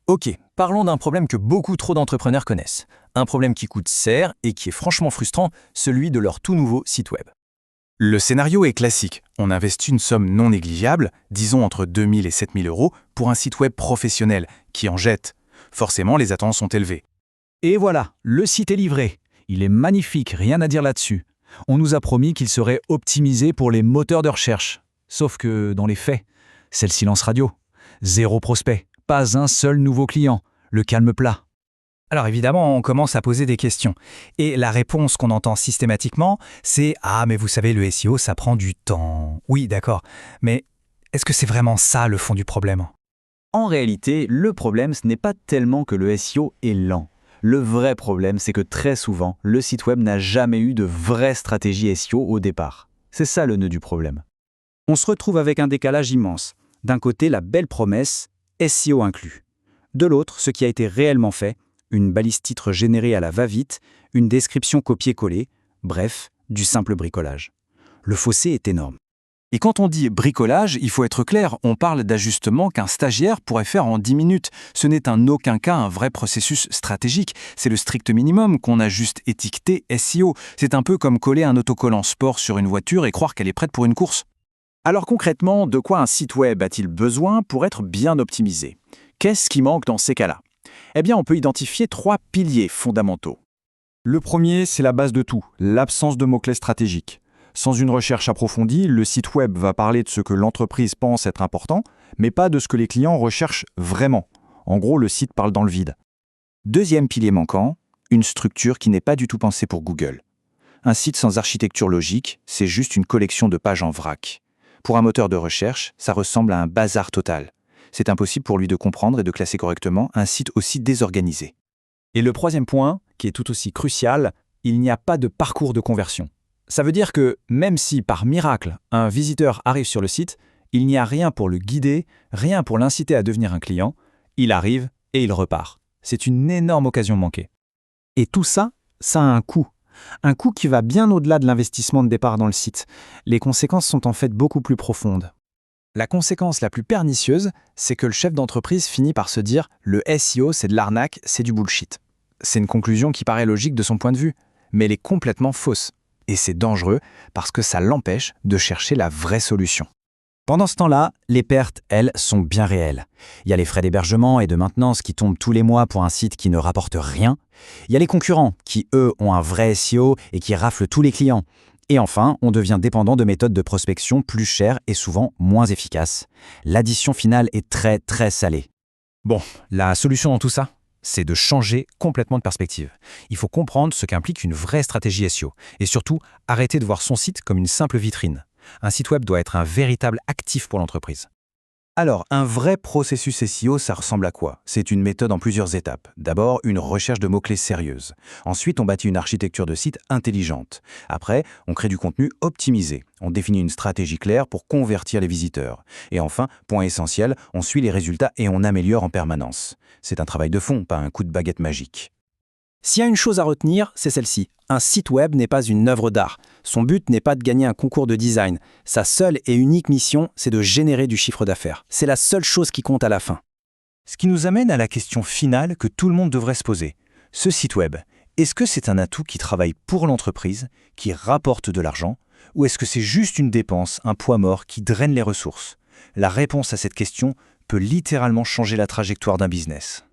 Ok, parlons d'un problème que beaucoup trop d'entrepreneurs connaissent. Un problème qui coûte cher et qui est franchement frustrant, celui de leur tout nouveau site web. Le scénario est classique. On investit une somme non négligeable, disons entre 2 000 et 7 000 euros, pour un site web professionnel qui en jette. Forcément, les attentes sont élevées. Et voilà, le site est livré. Il est magnifique, rien à dire là-dessus. On nous a promis qu'il serait optimisé pour les moteurs de recherche. Sauf que, dans les faits, c'est le silence radio. Zéro prospect, pas un seul nouveau client. Le calme plat. Alors évidemment, on commence à poser des questions. Et la réponse qu'on entend systématiquement, c'est « Ah, mais vous savez, le SEO, ça prend du temps. » Oui, d'accord. Mais est-ce que c'est vraiment ça le fond du problème ? En réalité, le problème, ce n'est pas tellement que le SEO est lent. Le vrai problème, c'est que très souvent, le site web n'a jamais eu de vraie stratégie SEO au départ. C'est ça le nœud du problème. On se retrouve avec un décalage immense. D'un côté, la belle promesse, SEO inclus. De l'autre, ce qui a été réellement fait, une balise titre générée à la va-vite, une description copier-coller, bref, du simple bricolage. Le fossé est énorme. Et quand on dit bricolage, il faut être clair, on parle d'ajustements qu'un stagiaire pourrait faire en 10 minutes. Ce n'est en aucun cas un vrai processus stratégique. C'est le strict minimum qu'on a juste étiqueté SEO. C'est un peu comme coller un autocollant sport sur une voiture et croire qu'elle est prête pour une course. Alors concrètement, de quoi un site web a-t-il besoin pour être bien optimisé ? Qu'est-ce qui manque dans ces cas-là ? Eh bien, on peut identifier 3 piliers fondamentaux. Le premier, c'est la base de tout, l'absence de mots-clés stratégiques. Sans une recherche approfondie, le site web va parler de ce que l'entreprise pense être important, mais pas de ce que les clients recherchent vraiment. En gros, le site parle dans le vide. Deuxième pilier manquant, une structure qui n'est pas du tout pensée pour Google. Un site sans architecture logique, c'est juste une collection de pages en vrac. Pour un moteur de recherche, ça ressemble à un bazar total. C'est impossible pour lui de comprendre et de classer correctement un site aussi désorganisé. Et le troisième point, qui est tout aussi crucial, il n'y a pas de parcours de conversion. Ça veut dire que même si par miracle un visiteur arrive sur le site, il n'y a rien pour le guider, rien pour l'inciter à devenir un client, il arrive et il repart. C'est une énorme occasion manquée. Et tout ça, ça a un coût. Un coût qui va bien au-delà de l'investissement de départ dans le site. Les conséquences sont en fait beaucoup plus profondes. La conséquence la plus pernicieuse, c'est que le chef d'entreprise finit par se dire « le SEO, c'est de l'arnaque, c'est du bullshit ». C'est une conclusion qui paraît logique de son point de vue, mais elle est complètement fausse. Et c'est dangereux parce que ça l'empêche de chercher la vraie solution. Pendant ce temps-là, les pertes, elles, sont bien réelles. Il y a les frais d'hébergement et de maintenance qui tombent tous les mois pour un site qui ne rapporte rien. Il y a les concurrents qui, eux, ont un vrai SEO et qui raflent tous les clients. Et enfin, on devient dépendant de méthodes de prospection plus chères et souvent moins efficaces. L'addition finale est très très salée. Bon, la solution dans tout ça, c'est de changer complètement de perspective. Il faut comprendre ce qu'implique une vraie stratégie SEO et surtout arrêter de voir son site comme une simple vitrine. Un site web doit être un véritable actif pour l'entreprise. Alors, un vrai processus SEO, ça ressemble à quoi ? C'est une méthode en plusieurs étapes. D'abord, une recherche de mots-clés sérieuse. Ensuite, on bâtit une architecture de site intelligente. Après, on crée du contenu optimisé. On définit une stratégie claire pour convertir les visiteurs. Et enfin, point essentiel, on suit les résultats et on améliore en permanence. C'est un travail de fond, pas un coup de baguette magique. S'il y a une chose à retenir, c'est celle-ci. Un site web n'est pas une œuvre d'art. Son but n'est pas de gagner un concours de design. Sa seule et unique mission, c'est de générer du chiffre d'affaires. C'est la seule chose qui compte à la fin. Ce qui nous amène à la question finale que tout le monde devrait se poser. Ce site web, est-ce que c'est un atout qui travaille pour l'entreprise, qui rapporte de l'argent, ou est-ce que c'est juste une dépense, un poids mort qui draine les ressources ? La réponse à cette question peut littéralement changer la trajectoire d'un business.